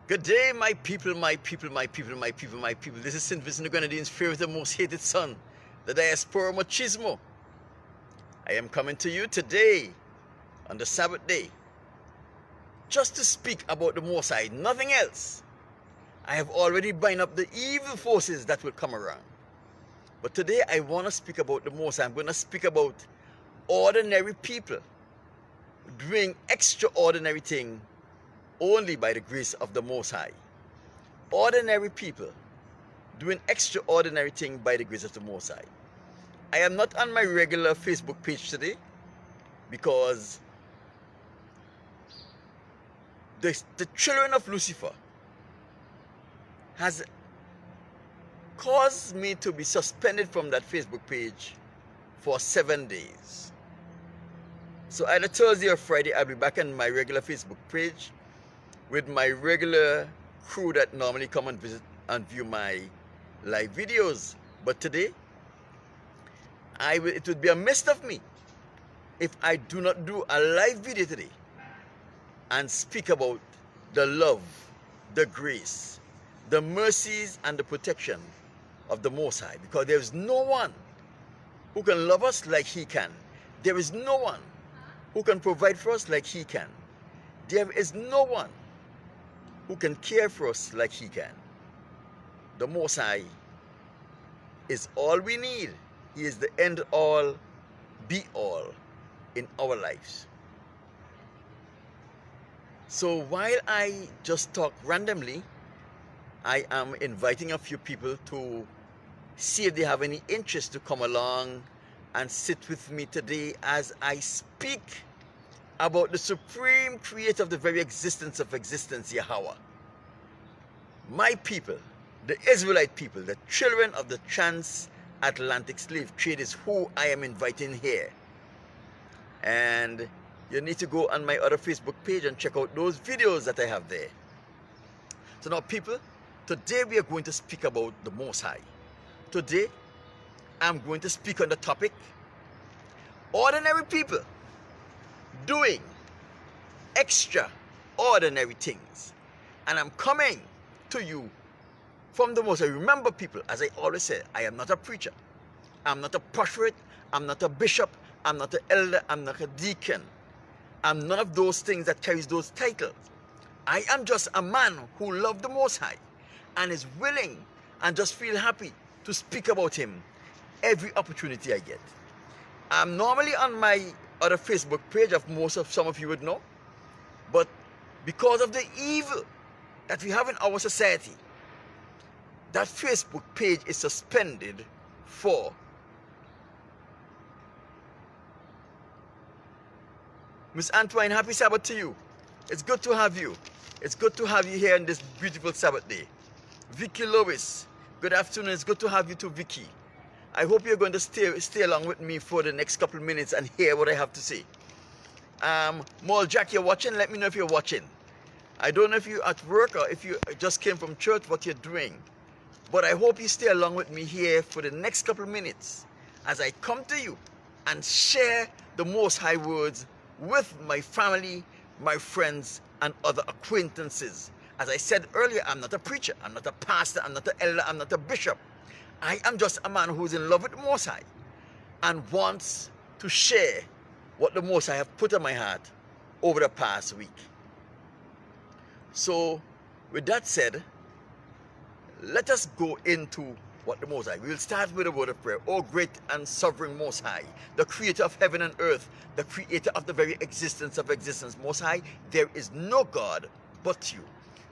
Good day, my people, my people, my people, my people, my people. This is St. Vincent the Grenadines, fear of the most hated son, the diaspora machismo. I am coming to you today, on the Sabbath day, just to speak about the Most High, nothing else. I have already bound up the evil forces that will come around. But today I want to speak about the Most High. I'm going to speak about ordinary people doing extraordinary things only by the grace of the Most High. Ordinary people doing extraordinary things by the grace of the Most High. I am not on my regular Facebook page today because the children of Lucifer has caused me to be suspended from that Facebook page for 7 days. So either Thursday or Friday I'll be back on my regular Facebook page with my regular crew that normally come and visit and view my live videos. But today, it would be a mist of me if I do not do a live video today and speak about the love, the grace, the mercies and the protection of the Most High, because there is no one who can love us like He can. There is no one who can provide for us like He can. There is no one who can care for us like He can. The Most High is all we need. He is the end all, be all in our lives. So while I just talk randomly, I am inviting a few people to see if they have any interest to come along and sit with me today as I speak about the supreme creator of the very existence of existence, Yahweh. My people, the Israelite people, the children of the transatlantic slave trade is who I am inviting here. And you need to go on my other Facebook page and check out those videos that I have there. So now people, today we are going to speak about the Most High. Today, I'm going to speak on the topic, ordinary people doing extraordinary things. And I'm coming to you from the Most High. Remember people, as I always say, I am not a preacher. I'm not a prophet. I'm not a bishop. I'm not an elder. I'm not a deacon. I'm none of those things that carries those titles. I am just a man who loves the Most High and is willing and just feel happy to speak about Him every opportunity I get. I'm normally on my other Facebook page, some of you would know, but because of the evil that we have in our society, that Facebook page is suspended for Miss Antoine. Happy Sabbath to you. It's good to have you. It's good to have you here on this beautiful Sabbath day. Vicky Lewis, good afternoon. It's good to have you too, Vicky. I hope you're going to stay along with me for the next couple of minutes and hear what I have to say. Maul Jack, you're watching? Let me know if you're watching. I don't know if you're at work or if you just came from church, what you're doing. But I hope you stay along with me here for the next couple of minutes as I come to you and share the Most High words with my family, my friends, and other acquaintances. As I said earlier, I'm not a preacher, I'm not a pastor, I'm not an elder, I'm not a bishop. I am just a man who's in love with the Most High and wants to share what the Most High have put on my heart over the past week. So, with that said, let us go into what the Most High. We will start with a word of prayer. O great and sovereign Most High, the creator of heaven and earth, the creator of the very existence of existence. Most High, there is no God but you.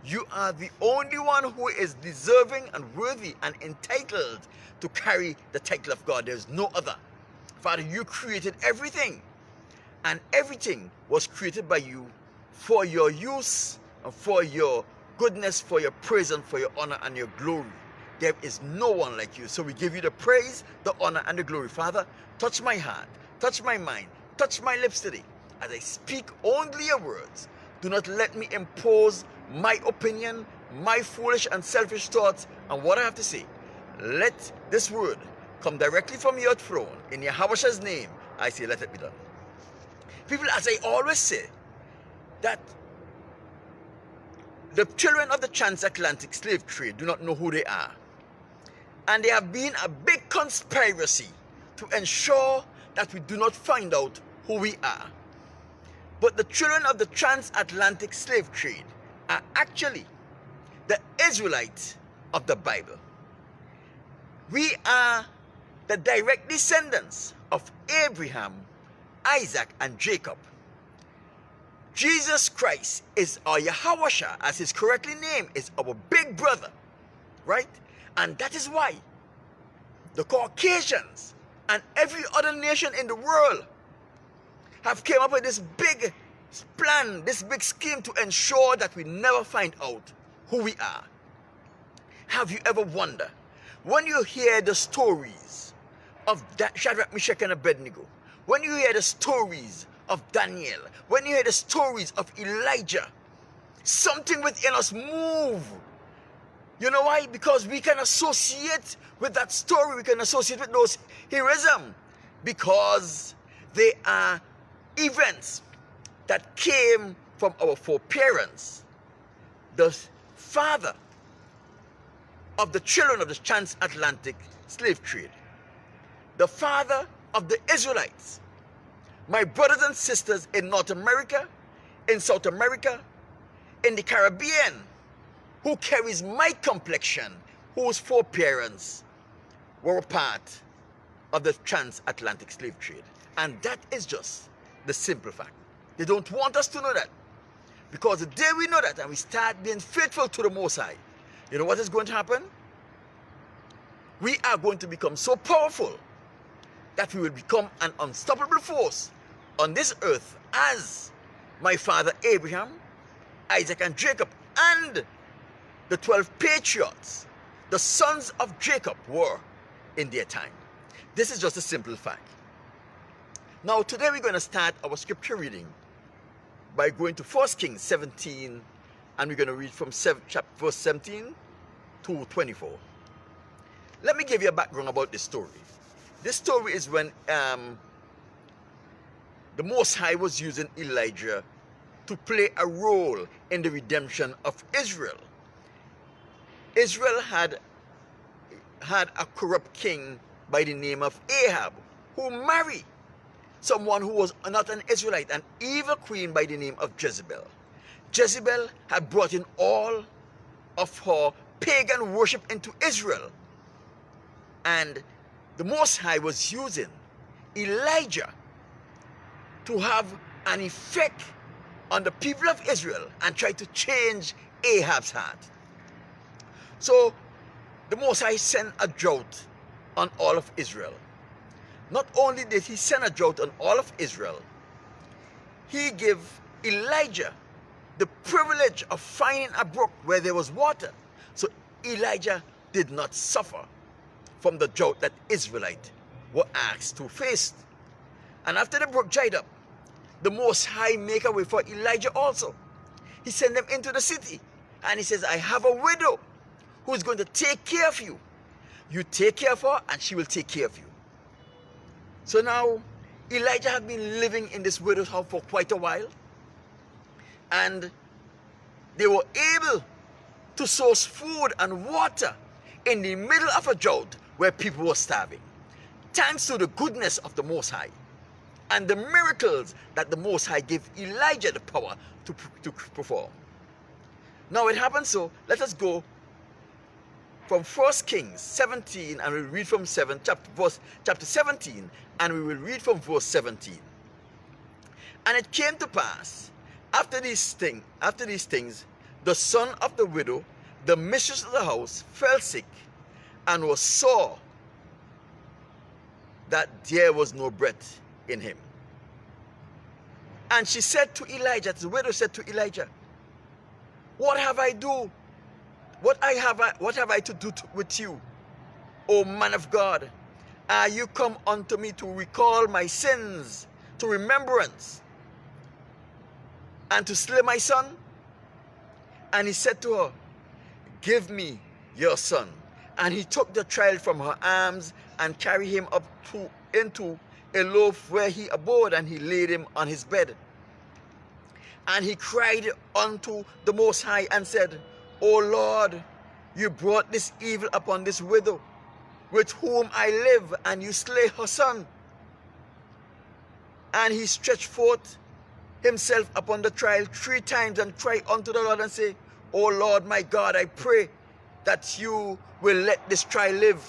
You are the only one who is deserving and worthy and entitled to carry the title of God. There is no other. Father, you created everything, and everything was created by you for your use and for your goodness, for your praise and for your honor and your glory. There is no one like you. So we give you the praise, the honor, and the glory. Father, touch my heart, touch my mind, touch my lips today as I speak only your words. Do not let me impose my opinion, my foolish and selfish thoughts on what I have to say. Let this word come directly from your throne. In Yahweh's name, I say, let it be done. People, as I always say, that The children of the transatlantic slave trade do not know who they are. And there have been a big conspiracy to ensure that we do not find out who we are. But the children of the transatlantic slave trade are actually the Israelites of the Bible. We are the direct descendants of Abraham, Isaac, and Jacob. Jesus Christ is our Yahawasha, as his correctly named, is our big brother, right? And that is why the Caucasians and every other nation in the world have came up with this big plan, this big scheme to ensure that we never find out who we are. Have you ever wondered, when you hear the stories of Shadrach, Meshach, and Abednego, when you hear the stories of Daniel, when you hear the stories of Elijah, something within us move. You know why? Because we can associate with that story, we can associate with those heroism, because they are events that came from our foreparents, the father of the children of the transatlantic slave trade, the father of the Israelites, my brothers and sisters in North America, in South America, in the Caribbean, who carries my complexion, whose foreparents were a part of the transatlantic slave trade. And that is just the simple fact. They don't want us to know that. Because the day we know that and we start being faithful to the Most High, you know what is going to happen? We are going to become so powerful that we will become an unstoppable force on this earth, as my father Abraham, Isaac, and Jacob, and the 12 patriots, the sons of Jacob, were in their time. This is just a simple fact. Now today we're going to start our scripture reading by going to 1 Kings 17, and we're going to read from verse 17 to 24. Let me give you a background about this story. This story is when the Most High was using Elijah to play a role in the redemption of Israel. Israel had a corrupt king by the name of Ahab, who married someone who was not an Israelite, an evil queen by the name of Jezebel. Jezebel had brought in all of her pagan worship into Israel. And the Most High was using Elijah to have an effect on the people of Israel and try to change Ahab's heart. So the Most High sent a drought on all of Israel. Not only did he send a drought on all of Israel, he gave Elijah the privilege of finding a brook where there was water. So Elijah did not suffer from the drought that Israelites were asked to face. And after the brook dried up, the Most High make a way for Elijah also. He sent them into the city, and he says, I have a widow who is going to take care of you. You take care of her, and she will take care of you. So now, Elijah had been living in this widow's house for quite a while, and they were able to source food and water in the middle of a drought where people were starving, thanks to the goodness of the Most High and the miracles that the Most High gave Elijah the power to perform. Now it happened so, let us go from 1 Kings 17, and we'll read from chapter 17, and we will read from verse 17. And it came to pass, after these things, the son of the widow, the mistress of the house, fell sick, and was sore that there was no breath in him. And she said to Elijah, the widow said to Elijah, what have I do? What have I to do with you, O man of God? Are you come unto me to recall my sins to remembrance, and to slay my son? And he said to her, give me your son. And he took the child from her arms and carried him up into a loaf where he abode, and he laid him on his bed. And he cried unto the Most High and said, O Lord, you brought this evil upon this widow, with whom I live, and you slay her son. And he stretched forth himself upon the trial 3 times, and cried unto the Lord and say, O Lord my God, I pray that you will let this child live.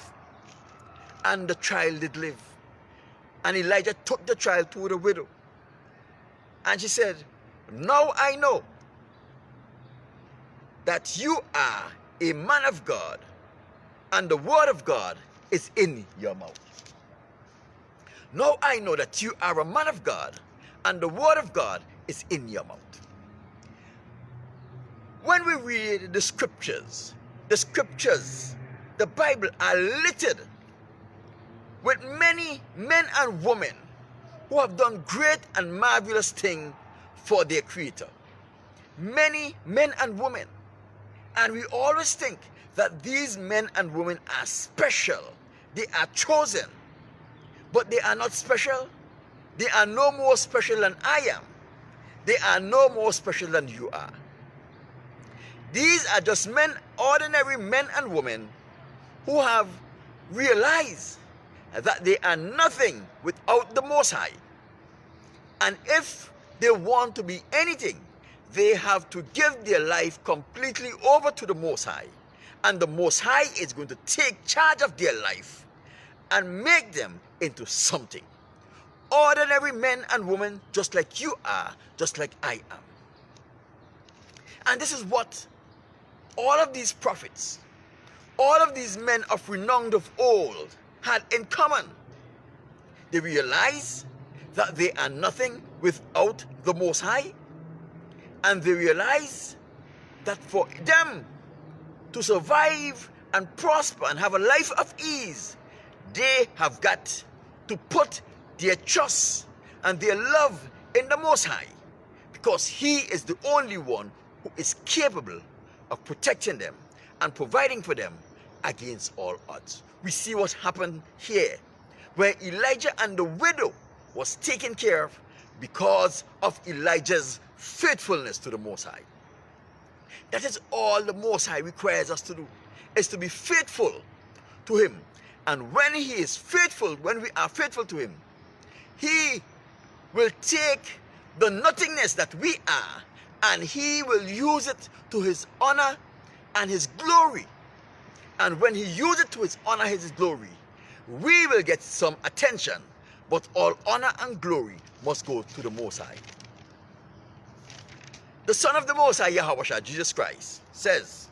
And the child did live. And Elijah took the child to the widow. And she said, Now I know that you are a man of God, and the word of God is in your mouth. Now I know that you are a man of God, and the word of God is in your mouth. When we read the scriptures, the Bible are littered with many men and women who have done great and marvelous things for their Creator. Many men and women. And we always think that these men and women are special. They are chosen. But they are not special. They are no more special than I am. They are no more special than you are. These are just men, ordinary men and women, who have realized that they are nothing without the Most High. And if they want to be anything, they have to give their life completely over to the Most High. And the Most High is going to take charge of their life and make them into something. Ordinary men and women, just like you are, just like I am. And this is what all of these prophets, all of these men of renown of old had in common. They realized that they are nothing without the Most High. And they realize that for them to survive and prosper and have a life of ease, they have got to put their trust and their love in the Most High, because He is the only one who is capable of protecting them and providing for them against all odds. We see what happened here, where Elijah and the widow was taken care of because of Elijah's faithfulness to the Most High. That is all the Most High requires us to do, is to be faithful to Him. And when He is faithful, when we are faithful to Him, He will take the nothingness that we are, and He will use it to His honor and His glory. And when He uses it to His honor and His glory, we will get some attention, but all honor and glory must go to the Most High. The Son of the Most High, Yahweh, Jesus Christ, says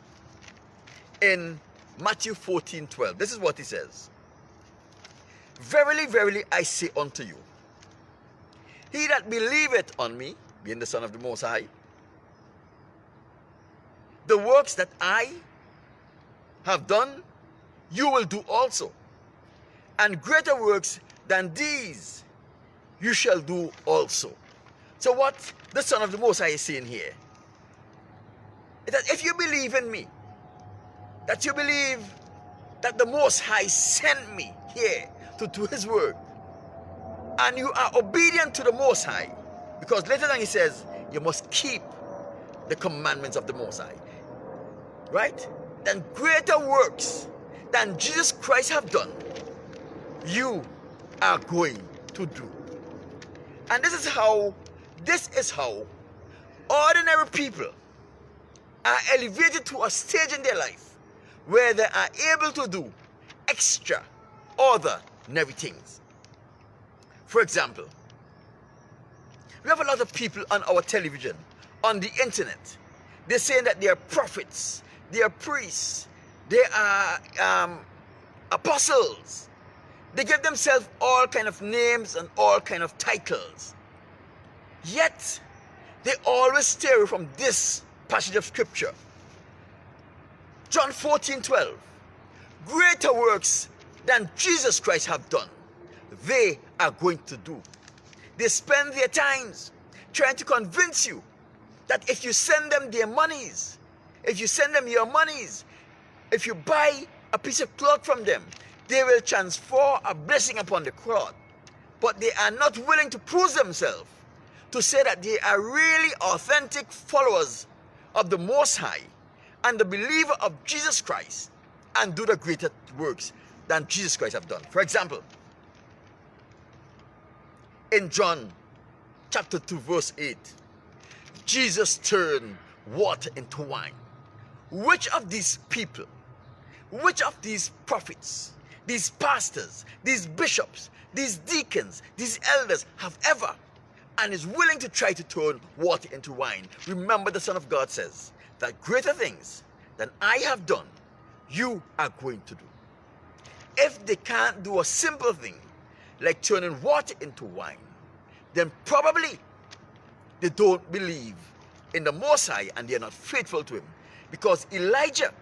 in Matthew 14:12, this is what He says. Verily, verily, I say unto you, he that believeth on me, being the Son of the Most High, the works that I have done, you will do also. And greater works than these you shall do also. So what the Son of the Most High is saying here is that if you believe in me, that you believe that the Most High sent me here to do His work, and you are obedient to the Most High, because later on He says you must keep the commandments of the Most High, right? Then greater works than Jesus Christ have done, you are going to do. And this is how ordinary people are elevated to a stage in their life where they are able to do extraordinary things. For example, we have a lot of people on our television, on the internet. They're saying that they are prophets, they are priests, they are apostles. They give themselves all kind of names and all kind of titles. Yet, they always stay away from this passage of scripture. John 14:12. Greater works than Jesus Christ have done, they are going to do. They spend their times trying to convince you that if you send them their monies, if you send them your monies, if you buy a piece of cloth from them, they will transfer a blessing upon the cloth. But they are not willing to prove themselves to say that they are really authentic followers of the Most High and the believer of Jesus Christ and do the greater works than Jesus Christ have done. For example, in John chapter 2 verse 8, Jesus turned water into wine. Which of these people, which of these prophets, these pastors, these bishops, these deacons, these elders have ever and is willing to try to turn water into wine? Remember, the Son of God says that greater things than I have done, you are going to do. If they can't do a simple thing like turning water into wine, then probably they don't believe in the Most High and they are not faithful to him. Because Elijah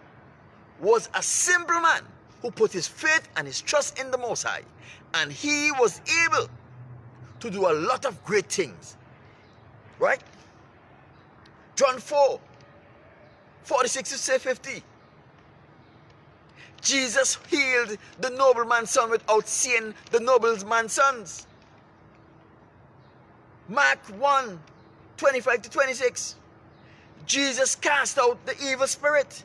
was a simple man who put his faith and his trust in the Most High, and he was able to do a lot of great things. Right? John 4, 46 to 50. Jesus healed the nobleman's son without seeing the nobleman's sons. Mark 1, 25 to 26. Jesus cast out the evil spirit.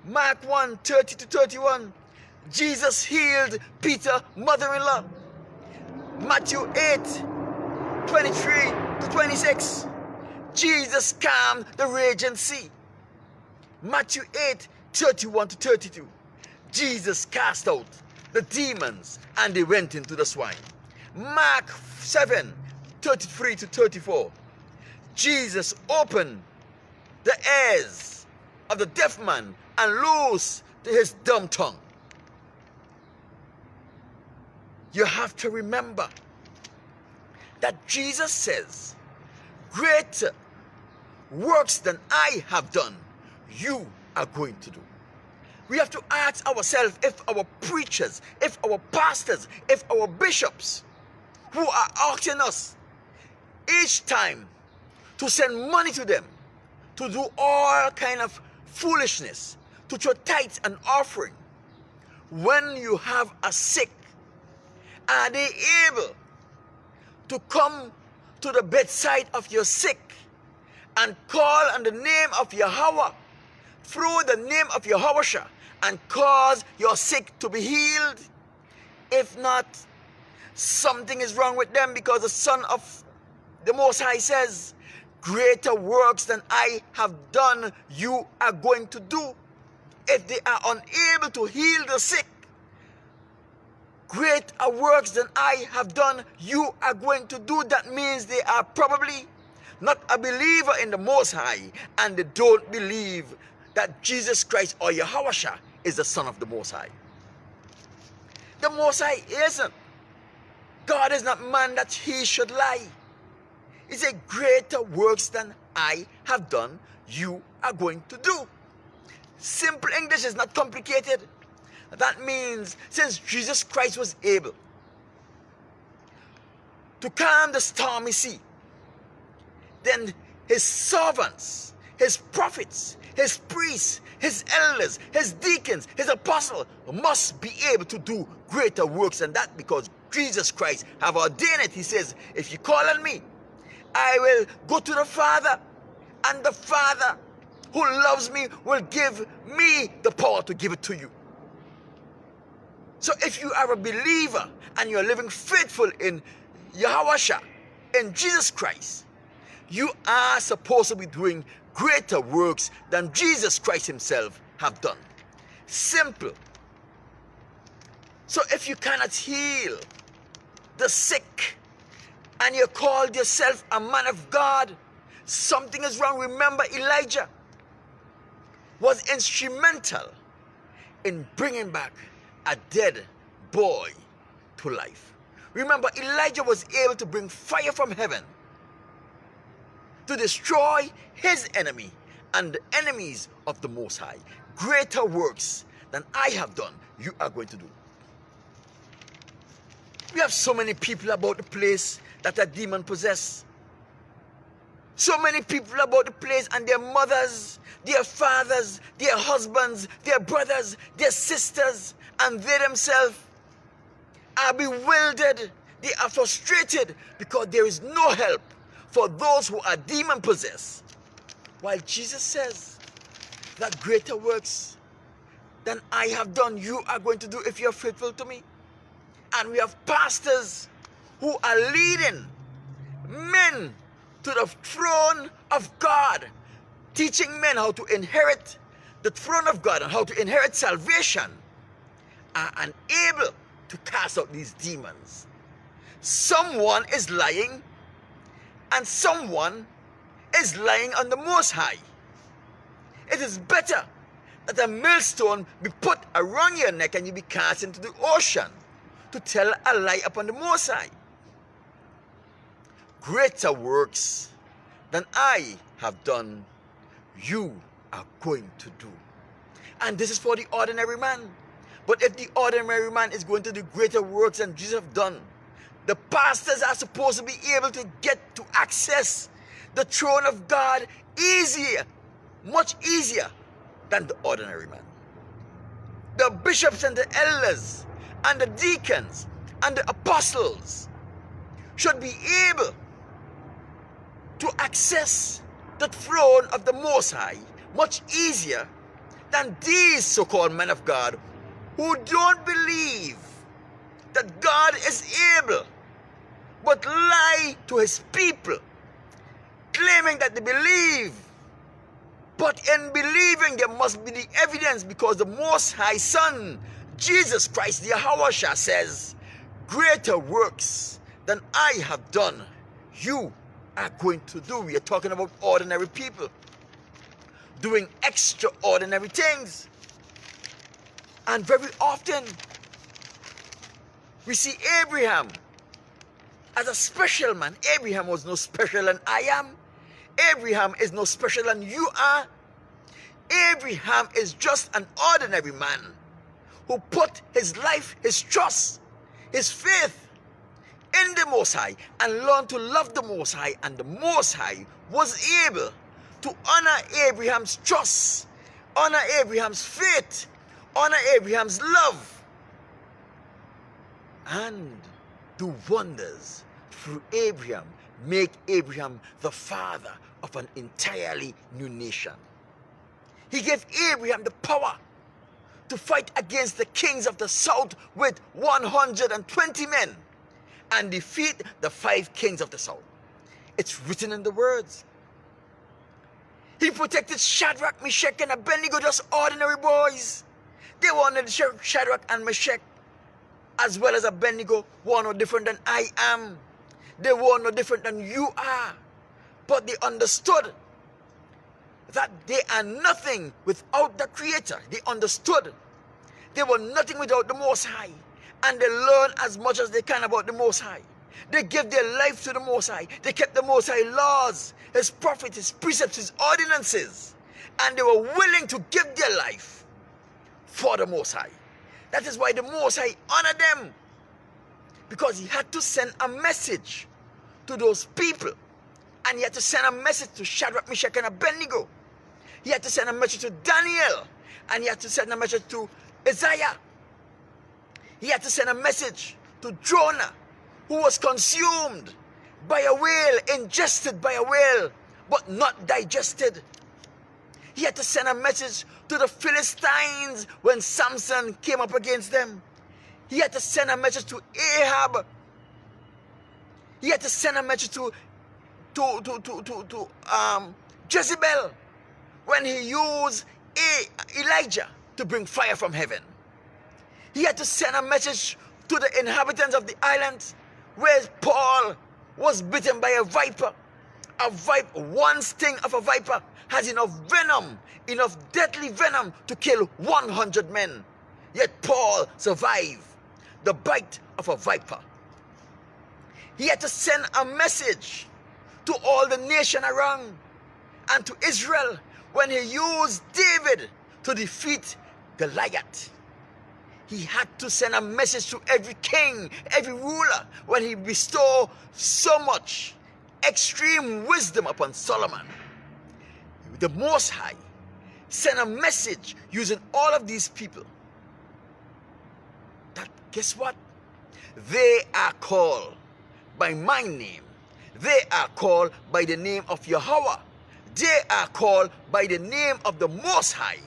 Mark 1, 30 to 31. Jesus healed Peter's mother-in-law. Matthew 8, 23 to 26. Jesus calmed the raging sea. Matthew 8, 31 to 32. Jesus cast out the demons and they went into the swine. Mark 7, 33 to 34. Jesus opened the ears of the deaf man and loosed his dumb tongue. You have to remember that Jesus says, greater works than I have done, you are going to do. We have to ask ourselves if our preachers, if our pastors, if our bishops who are asking us each time to send money to them, to do all kind of foolishness, to throw tithes and offering, when you have a sick, are they able to come to the bedside of your sick and call on the name of Yahweh, through the name of Yahweh, and cause your sick to be healed? If not, something is wrong with them, because the Son of the Most High says, greater works than I have done, you are going to do. If they are unable to heal the sick, greater works than I have done, you are going to do. That means they are probably not a believer in the Most High, and they don't believe that Jesus Christ or Yahweh is the Son of the Most High. The Most High isn't. God is not man that he should lie. He said, greater works than I have done, you are going to do. Simple English is not complicated. That means since Jesus Christ was able to calm the stormy sea, then his servants, his prophets, his priests, his elders, his deacons, his apostles must be able to do greater works than that, because Jesus Christ have ordained it. He says, if you call on me, I will go to the Father, and the Father who loves me will give me the power to give it to you. So if you are a believer and you are living faithful in Yahweh, in Jesus Christ, you are supposed to be doing greater works than Jesus Christ himself have done. Simple. So if you cannot heal the sick and you called yourself a man of God, something is wrong. Remember, Elijah was instrumental in bringing back a dead boy to life. Remember, Elijah was able to bring fire from heaven to destroy his enemy and the enemies of the Most High. Greater works than I have done, you are going to do. We have so many people about the place that are demon possessed. So many people about the place, and their mothers, their fathers, their husbands, their brothers, their sisters, and they themselves are bewildered. They are frustrated because there is no help for those who are demon possessed. While Jesus says that greater works than I have done, you are going to do if you are faithful to me. And we have pastors who are leading men to the throne of God, teaching men how to inherit the throne of God and how to inherit salvation, are unable to cast out these demons. Someone is lying, and someone is lying on the Most High. It is better that a millstone be put around your neck and you be cast into the ocean to tell a lie upon the Most High. Greater works than I have done, you are going to do. And this is for the ordinary man. But if the ordinary man is going to do greater works than Jesus have done, the pastors are supposed to be able to get to access the throne of God easier, much easier than the ordinary man. The bishops and the elders and the deacons and the apostles should be able to access the throne of the Most High much easier than these so-called men of God who don't believe that God is able, but lie to his people, claiming that they believe. But in believing, there must be the evidence, because the Most High Son, Jesus Christ, the Yahawashah, says, greater works than I have done, you are going to do. We are talking about ordinary people doing extraordinary things. And very often, we see Abraham as a special man. Abraham was no special than I am. Abraham is no special than you are. Abraham is just an ordinary man who put his life, his trust, his faith in the Most High and learned to love the Most High. And the Most High was able to honor Abraham's trust, honor Abraham's faith, honor Abraham's love, and do wonders through Abraham, make Abraham the father of an entirely new nation. He gave Abraham the power to fight against the kings of the south with 120 men and defeat the 5 kings of the south. It's written in the words. He protected Shadrach, Meshach, and Abednego, just ordinary boys. They wanted Shadrach and Meshach, as well as Abednego, were no different than I am. They were no different than you are. But they understood that they are nothing without the Creator. They understood they were nothing without the Most High. And they learned as much as they can about the Most High. They gave their life to the Most High. They kept the Most High laws, his prophets, his precepts, his ordinances. And they were willing to give their life for the Most High. That is why the Most High honored them. Because he had to send a message to those people. And he had to send a message to Shadrach, Meshach, and Abednego. He had to send a message to Daniel. And he had to send a message to Isaiah. He had to send a message to Jonah, who was consumed by a whale, ingested by a whale, but not digested. He had to send a message to the Philistines when Samson came up against them. He had to send a message to Ahab. He had to send a message to Jezebel when he used Elijah to bring fire from heaven. He had to send a message to the inhabitants of the islands where Paul was bitten by a viper. One sting of a viper has enough venom, enough deadly venom to kill 100 men. Yet Paul survived the bite of a viper. He had to send a message to all the nation around and to Israel when he used David to defeat Goliath. He had to send a message to every king, every ruler, when he bestowed so much extreme wisdom upon Solomon. The Most High sent a message using all of these people. That, guess what? They are called by my name. They are called by the name of Yahweh. They are called by the name of the Most High.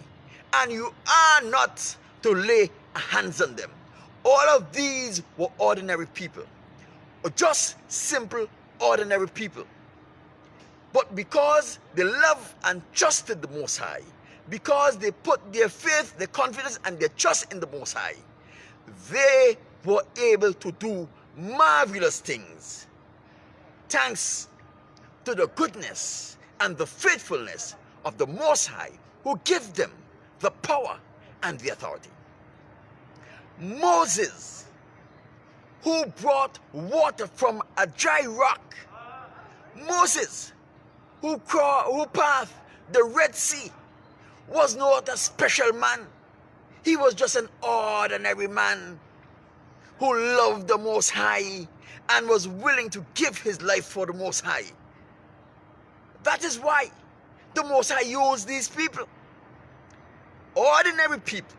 And you are not to lay hands on them. All of these were ordinary people, or just simple ordinary people. But because they loved and trusted the Most High, because they put their faith, their confidence, and their trust in the Most High, they were able to do marvelous things. Thanks to the goodness and the faithfulness of the Most High, who gave them the power and the authority. Moses, who brought water from a dry rock. Moses, who passed the Red Sea, was not a special man. He was just an ordinary man who loved the Most High and was willing to give his life for the Most High. That is why the Most High used these people. Ordinary people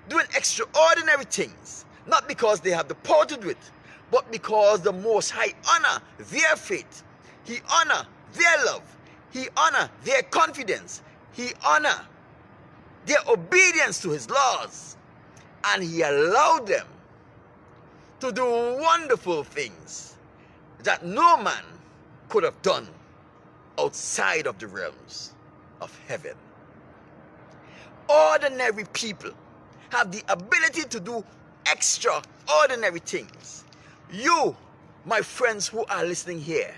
doing extraordinary things, not because they have the power to do it, but because the Most High honor their faith. He honor their love. He honor their confidence. He honor their obedience to his laws. And he allowed them to do wonderful things that no man could have done outside of the realms of heaven. Ordinary people have the ability to do extraordinary things. You, my friends who are listening here,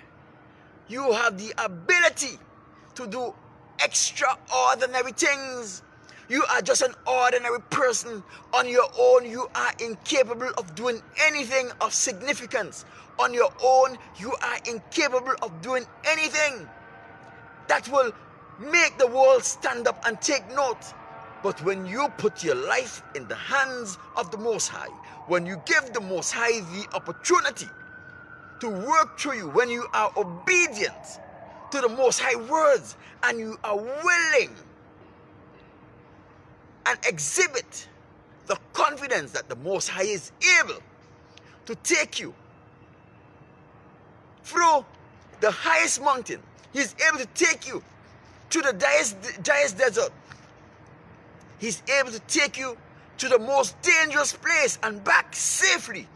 you have the ability to do extraordinary things. You are just an ordinary person. On your own, you are incapable of doing anything of significance. On your own, you are incapable of doing anything that will make the world stand up and take note. But when you put your life in the hands of the Most High, when you give the Most High the opportunity to work through you, when you are obedient to the Most High words, and you are willing and exhibit the confidence that the Most High is able to take you through the highest mountain. He's able to take you to the driest desert. He's able to take you to the most dangerous place and back safely.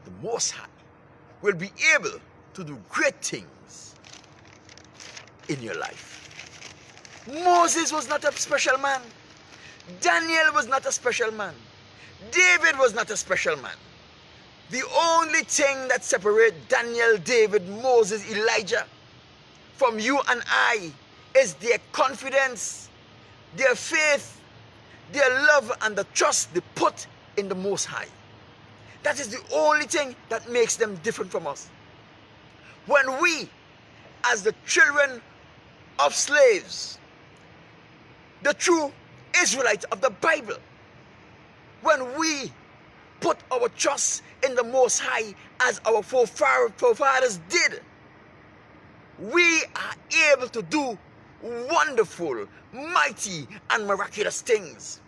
The Most High will be able to do great things in your life. Moses was not a special man. Daniel was not a special man. David was not a special man. The only thing that separates Daniel, David, Moses, Elijah from you and I is their confidence, their faith, their love, and the trust they put in the Most High. That is the only thing that makes them different from us. When we, as the children of slaves, the true Israelites of the Bible, when we put our trust in the Most High as our forefathers did, we are able to do wonderful, mighty, and miraculous things.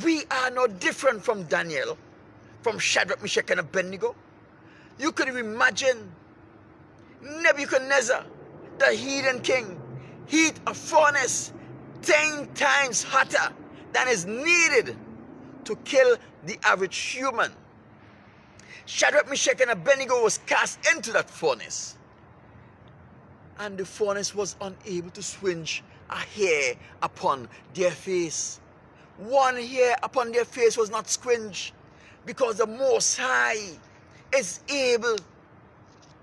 We are no different from Daniel, from Shadrach, Meshach, and Abednego. You could imagine Nebuchadnezzar, the heathen king, heat a furnace 10 times hotter than is needed to kill the average human. Shadrach, Meshach, and Abednego was cast into that furnace, and the furnace was unable to swinge a hair upon their face. One hair upon their face was not squinged, because the Most High is able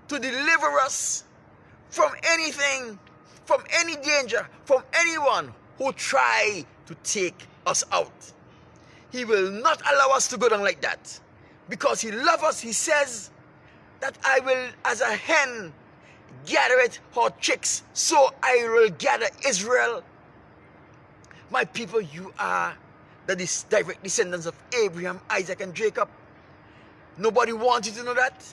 to deliver us from anything, from any danger, from anyone who try to take us out. He will not allow us to go down like that, because he loves us. He says that I will, as a hen gathereth her chicks, so I will gather Israel. My people, you are the direct descendants of Abraham, Isaac, and Jacob. Nobody wants you to know that,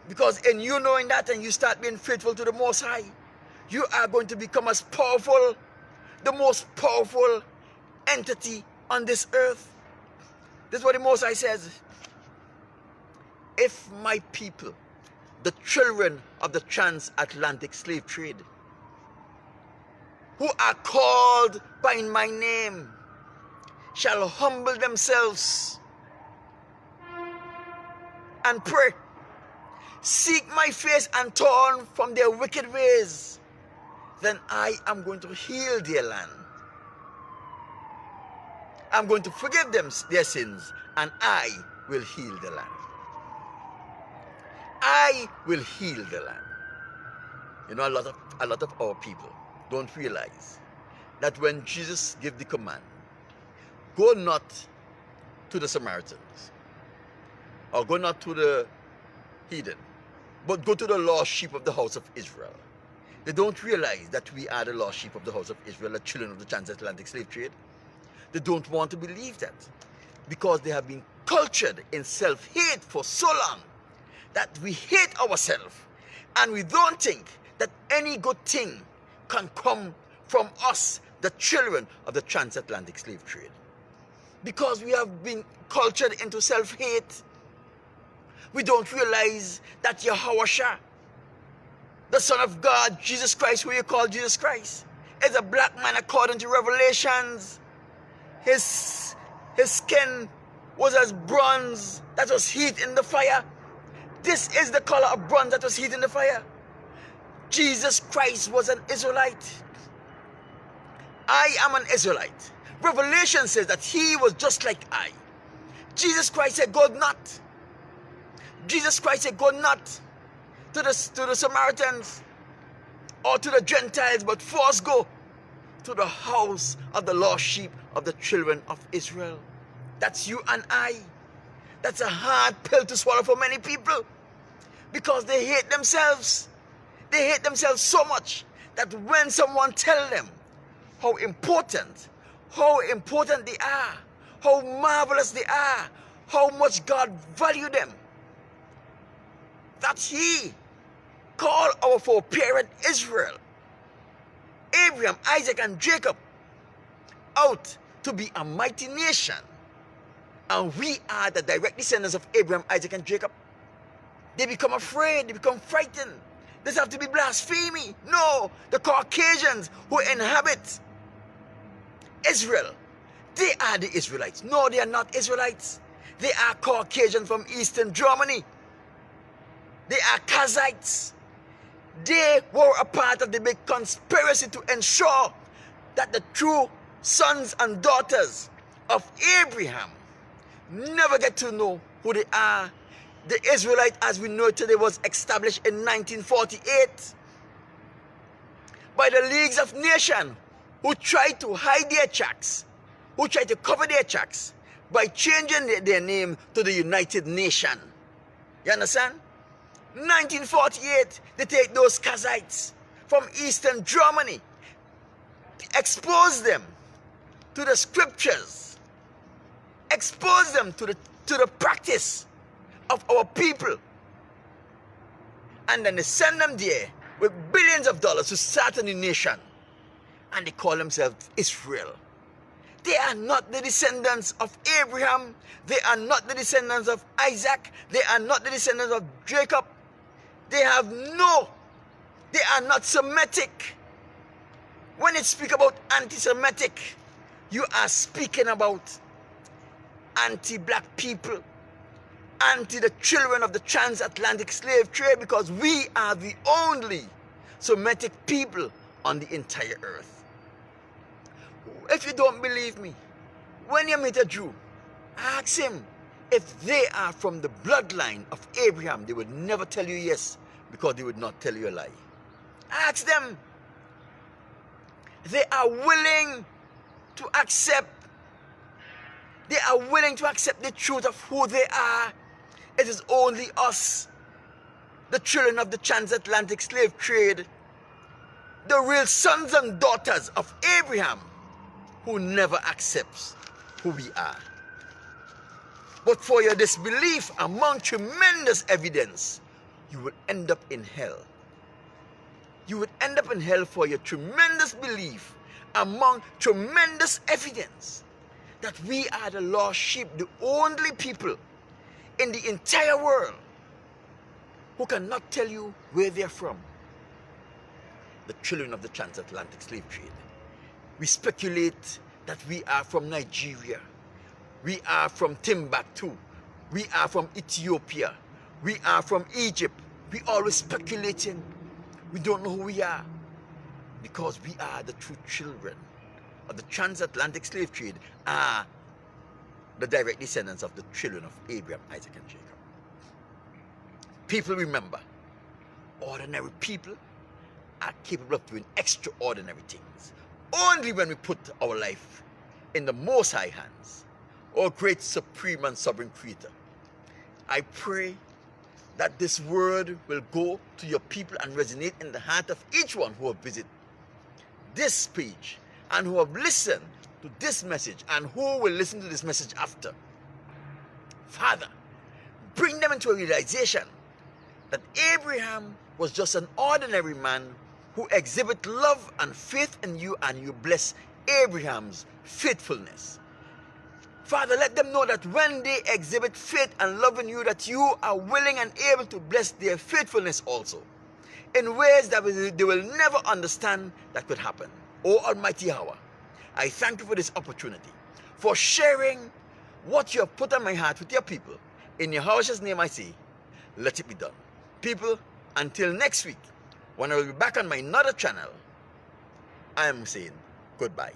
because in you knowing that, and you start being faithful to the Most High, you are going to become as powerful, the most powerful entity on this earth. This is what the Most High says. If my people the children of the transatlantic slave trade, who are called by my name, shall humble themselves and pray, seek my face and turn from their wicked ways, then I am going to heal their land. I'm going to forgive them their sins, and I will heal the land. I will heal the land. You know, a lot of our people don't realize that when Jesus gave the command, go not to the Samaritans, or go not to the heathen, but go to the lost sheep of the house of Israel. They don't realize that we are the lost sheep of the house of Israel, the children of the transatlantic slave trade. They don't want to believe that, because they have been cultured in self-hate for so long that we hate ourselves, and we don't think that any good thing can come from us, the children of the transatlantic slave trade. Because we have been cultured into self-hate, we don't realize that Yahushua, the Son of God, Jesus Christ, who you call Jesus Christ, is a black man according to Revelations. His skin was as bronze that was heat in the fire. This is the color of bronze that was heat in the fire. Jesus Christ was an Israelite. I am an Israelite. Revelation says that he was just like I. Jesus Christ said, go not. Jesus Christ said, go not to the Samaritans or to the Gentiles, but first go to the house of the lost sheep of the children of Israel. That's you and I. That's a hard pill to swallow for many people, because they hate themselves. They hate themselves so much that when someone tells them how important they are, how marvelous they are, how much God values them, that he called our foreparent Israel, Abraham, Isaac, and Jacob, out to be a mighty nation. And we are the direct descendants of Abraham, Isaac, and Jacob. They become afraid, they become frightened. This have to be blasphemy. No, the Caucasians who inhabit Israel, they are the Israelites. No, they are not Israelites. They are Caucasians from Eastern Germany. They are Kazites. They were a part of the big conspiracy to ensure that the true sons and daughters of Abraham never get to know who they are. The Israelite as we know it today was established in 1948 by the Leagues of Nations, who tried to hide their tracks, who tried to cover their tracks by changing their name to the United Nations. You understand? 1948, they take those Kazites from Eastern Germany, expose them to the scriptures, expose them to the practice of our people, and then they send them there with billions of dollars to start a new nation, and they call themselves Israel. They are not the descendants of Abraham. They are not the descendants of Isaac. They are not the descendants of Jacob. They are not Semitic. When you speak about anti-Semitic, you are speaking about anti-black people, anti the children of the transatlantic slave trade, because we are the only Semitic people on the entire earth. If you don't believe me, when you meet a Jew, ask him if they are from the bloodline of Abraham. They would never tell you yes, because they would not tell you a lie. Ask them. They are willing to accept. They are willing to accept the truth of who they are. It is only us, the children of the transatlantic slave trade, the real sons and daughters of Abraham, who never accepts who we are. But for your disbelief among tremendous evidence, you will end up in hell. You would end up in hell for your tremendous belief among tremendous evidence that we are the lost sheep, the only people in the entire world who cannot tell you where they're from. The children of the transatlantic slave trade. We speculate that we are from Nigeria. We are from Timbuktu. We are from Ethiopia. We are from Egypt. We always speculating. We don't know who we are. Because we are the true children of the transatlantic slave trade, are the direct descendants of the children of Abraham, Isaac, and Jacob. People, remember, ordinary people are capable of doing extraordinary things only when we put our life in the Most High hands, our great supreme and sovereign creator. I pray that this word will go to your people and resonate in the heart of each one who have visited this page and who have listened to this message and who will listen to this message after. Father, bring them into a realization that Abraham was just an ordinary man who exhibit love and faith in you, and you bless Abraham's faithfulness. Father, let them know that when they exhibit faith and love in you, that you are willing and able to bless their faithfulness also, in ways that they will never understand that could happen. O Almighty Yahweh, I thank you for this opportunity, for sharing what you have put on my heart with your people. In Yahweh's name I say, let it be done. People, until next week, when I will be back on my another channel, I am saying goodbye.